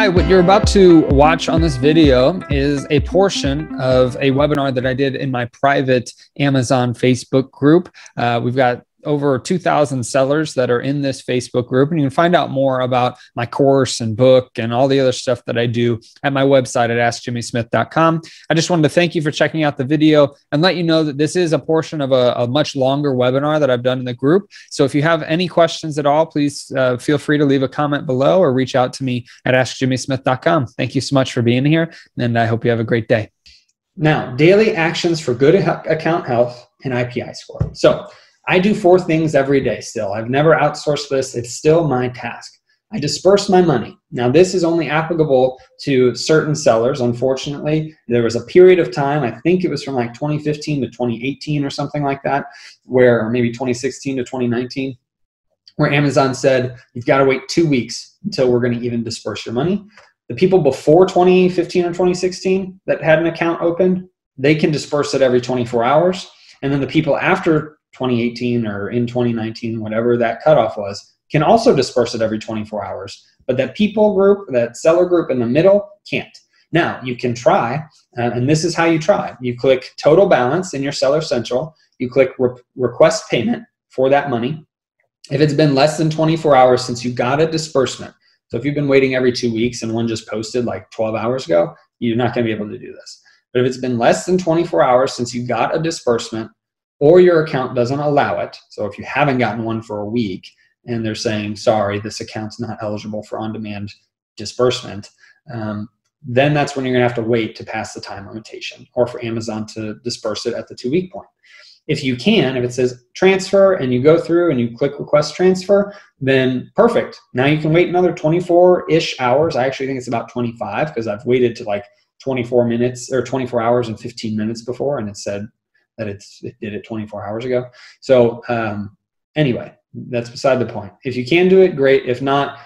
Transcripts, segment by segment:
Hi, what you're about to watch on this video is a portion of a webinar that I did in my private Amazon Facebook group. We've got over 2,000 sellers that are in this Facebook group, and you can find out more about my course and book and all the other stuff that I do at my website at askjimmysmith.com. I just wanted to thank you for checking out the video and let you know that this is a portion of a much longer webinar that I've done in the group. So if you have any questions at all, please feel free to leave a comment below or reach out to me at askjimmysmith.com. Thank you so much for being here, and I hope you have a great day. Now, daily actions for good account health and IPI score. So I do 4 things every day still. I've never outsourced this. It's still my task. I disperse my money. Now, this is only applicable to certain sellers. Unfortunately, there was a period of time, I think it was from like 2015 to 2018 or something like that, or maybe 2016 to 2019, where Amazon said, you've got to wait 2 weeks until we're going to even disperse your money. The people before 2015 or 2016 that had an account opened, they can disperse it every 24 hours. And then the people after 2018 or in 2019, whatever that cutoff was, can also disperse it every 24 hours. But that people group, that seller group in the middle, can't. Now, you can try, and this is how you try. You click total balance in your Seller Central. You click request payment for that money. If it's been less than 24 hours since you got a disbursement, so if you've been waiting every 2 weeks and one just posted like 12 hours ago, you're not going to be able to do this. But if it's been less than 24 hours since you got a disbursement, or your account doesn't allow it, so if you haven't gotten one for a week and they're saying, sorry, this account's not eligible for on-demand disbursement, then that's when you're gonna have to wait to pass the time limitation or for Amazon to disperse it at the 2-week point. If you can, if it says transfer and you go through and you click request transfer, then perfect. Now you can wait another 24-ish hours. I actually think it's about 25 because I've waited to like 24 minutes or 24 hours and 15 minutes before, and it said that it did it 24 hours ago. So anyway, that's beside the point. If you can do it, great. If not,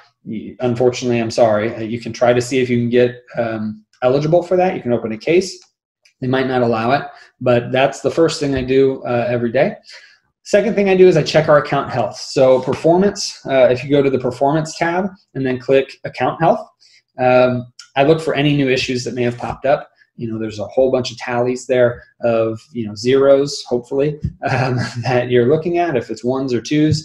unfortunately, I'm sorry. You can try to see if you can get eligible for that. You can open a case. They might not allow it, but that's the first thing I do every day. Second thing I do is I check our account health. So performance, if you go to the performance tab and then click account health, I look for any new issues that may have popped up. You know, there's a whole bunch of tallies there of, zeros, hopefully, that you're looking at. If it's 1s or 2s,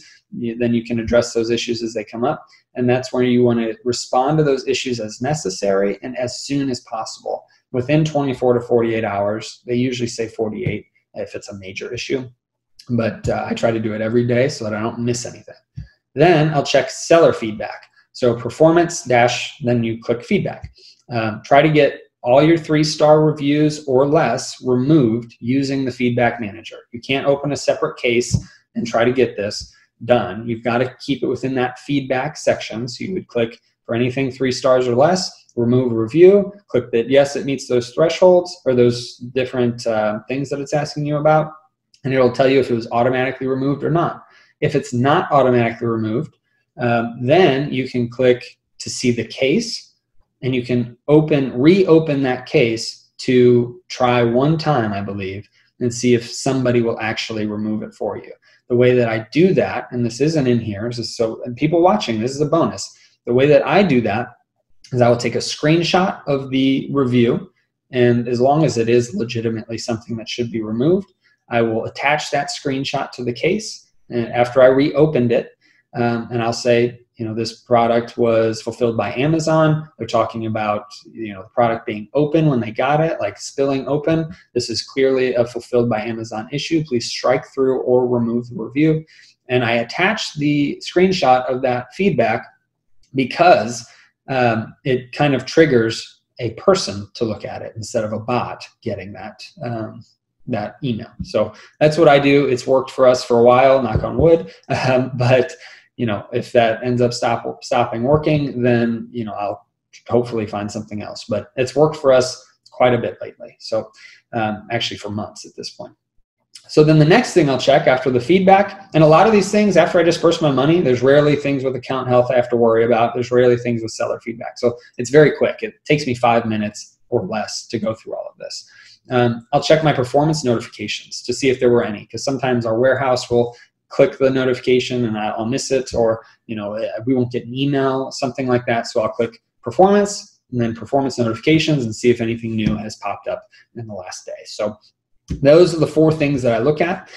then you can address those issues as they come up. And that's where you want to respond to those issues as necessary and as soon as possible. Within 24 to 48 hours, they usually say 48 if it's a major issue. But I try to do it every day so that I don't miss anything. Then I'll check seller feedback. So performance dash, then you click feedback. Try to get all your 3-star reviews or less removed using the feedback manager. You can't open a separate case and try to get this done. You've got to keep it within that feedback section. So you would click for anything 3 stars or less, remove a review, click that yes, it meets those thresholds or those different things that it's asking you about, and it'll tell you if it was automatically removed or not. If it's not automatically removed, then you can click to see the case, and you can reopen that case to try one time, I believe, and see if somebody will actually remove it for you. The way that I do that, and this isn't in here, and people watching, this is a bonus. The way that I do that is I will take a screenshot of the review, and as long as it is legitimately something that should be removed, I will attach that screenshot to the case, and after I reopened it, and I'll say, this product was fulfilled by Amazon. They're talking about, the product being open when they got it, like spilling open. This is clearly a fulfilled by Amazon issue. Please strike through or remove the review. And I attach the screenshot of that feedback because it kind of triggers a person to look at it instead of a bot getting that email. So that's what I do. It's worked for us for a while, knock on wood, but if that ends up stopping working, then, I'll hopefully find something else. But it's worked for us quite a bit lately. So actually for months at this point. So then the next thing I'll check after the feedback, and a lot of these things after I disperse my money, there's rarely things with account health I have to worry about. There's rarely things with seller feedback. So it's very quick. It takes me 5 minutes or less to go through all of this. I'll check my performance notifications to see if there were any, because sometimes our warehouse will click the notification and I'll miss it, or we won't get an email, something like that. So I'll click performance, and then performance notifications, and see if anything new has popped up in the last day. So those are the 4 things that I look at.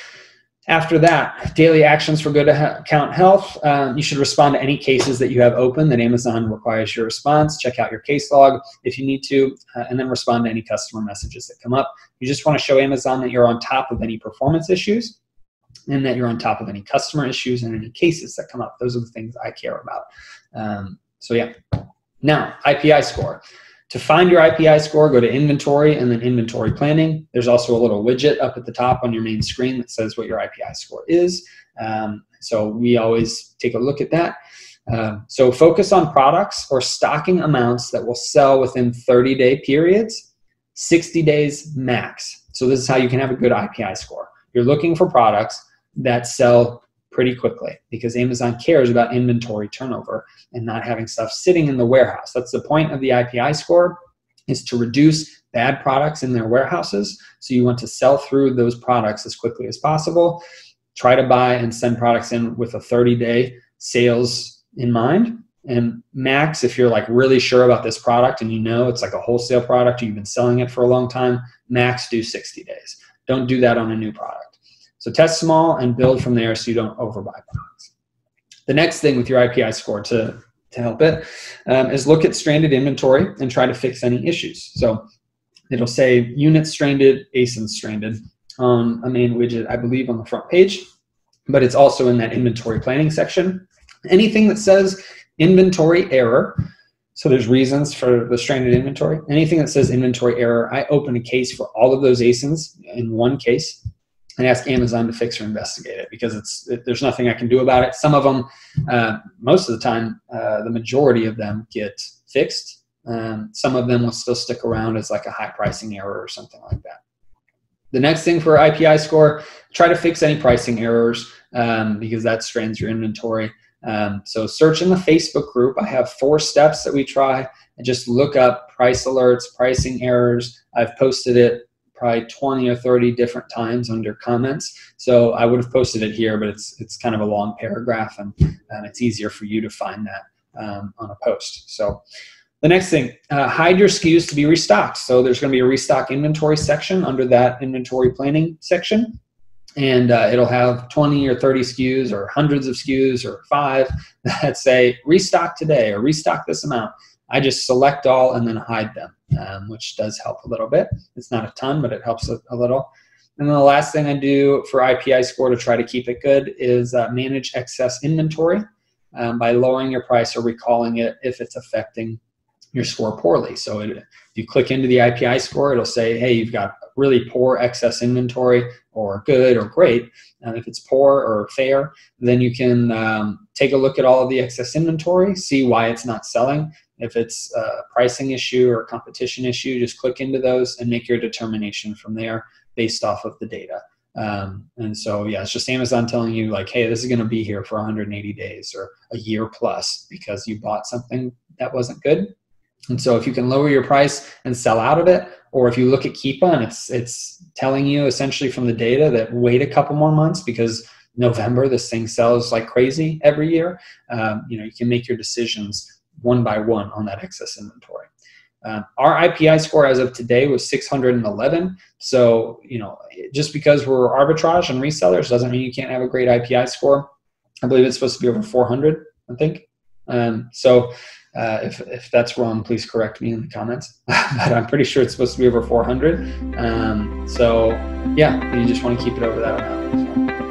After that, daily actions for good account health. You should respond to any cases that you have open that Amazon requires your response. Check out your case log if you need to, and then respond to any customer messages that come up. You just want to show Amazon that you're on top of any performance issues and that you're on top of any customer issues and any cases that come up. Those are the things I care about. So yeah. Now, IPI score. To find your IPI score, go to inventory and then inventory planning. There's also a little widget up at the top on your main screen that says what your IPI score is. So we always take a look at that. So focus on products or stocking amounts that will sell within 30-day periods, 60 days max. So this is how you can have a good IPI score. You're looking for products that sell pretty quickly because Amazon cares about inventory turnover and not having stuff sitting in the warehouse. That's the point of the IPI score, is to reduce bad products in their warehouses. So you want to sell through those products as quickly as possible. Try to buy and send products in with a 30-day sales in mind. And max, if you're like really sure about this product and you know it's like a wholesale product, or you've been selling it for a long time, max do 60 days. Don't do that on a new product. So test small and build from there so you don't overbuy products. The next thing with your IPI score to help it is look at stranded inventory and try to fix any issues. So it'll say units stranded, ASINs stranded on a main widget, I believe on the front page, but it's also in that inventory planning section. Anything that says inventory error, so there's reasons for the stranded inventory. Anything that says inventory error, I open a case for all of those ASINs in one case and ask Amazon to fix or investigate it because there's nothing I can do about it. Some of them, most of the time, the majority of them get fixed. Some of them will still stick around as like a high pricing error or something like that. The next thing for IPI score, try to fix any pricing errors because that strands your inventory. So search in the Facebook group. I have 4 steps that we try and just look up price alerts, pricing errors. I've posted it probably 20 or 30 different times under comments. So I would have posted it here, but it's kind of a long paragraph and it's easier for you to find that on a post. So the next thing, hide your SKUs to be restocked. So there's going to be a restock inventory section under that inventory planning section. And it'll have 20 or 30 SKUs or hundreds of SKUs or 5 that say restock today or restock this amount. I just select all and then hide them, which does help a little bit. It's not a ton, but it helps a little. And then the last thing I do for IPI score to try to keep it good is manage excess inventory by lowering your price or recalling it if it's affecting your score poorly. So if you click into the IPI score, it'll say, hey, you've got really poor excess inventory or good or great. If it's poor or fair, then you can take a look at all of the excess inventory, see why it's not selling. If it's a pricing issue or a competition issue, just click into those and make your determination from there based off of the data. And so, yeah, it's just Amazon telling you like, hey, this is going to be here for 180 days or a year plus because you bought something that wasn't good. And so if you can lower your price and sell out of it, or if you look at Keepa and it's telling you essentially from the data that wait a couple more months because November, this thing sells like crazy every year, you can make your decisions one by one on that excess inventory. Our IPI score as of today was 611. So, just because we're arbitrage and resellers doesn't mean you can't have a great IPI score. I believe it's supposed to be over 400, I think. So if that's wrong, please correct me in the comments. But I'm pretty sure it's supposed to be over 400. So yeah, you just want to keep it over that amount. So.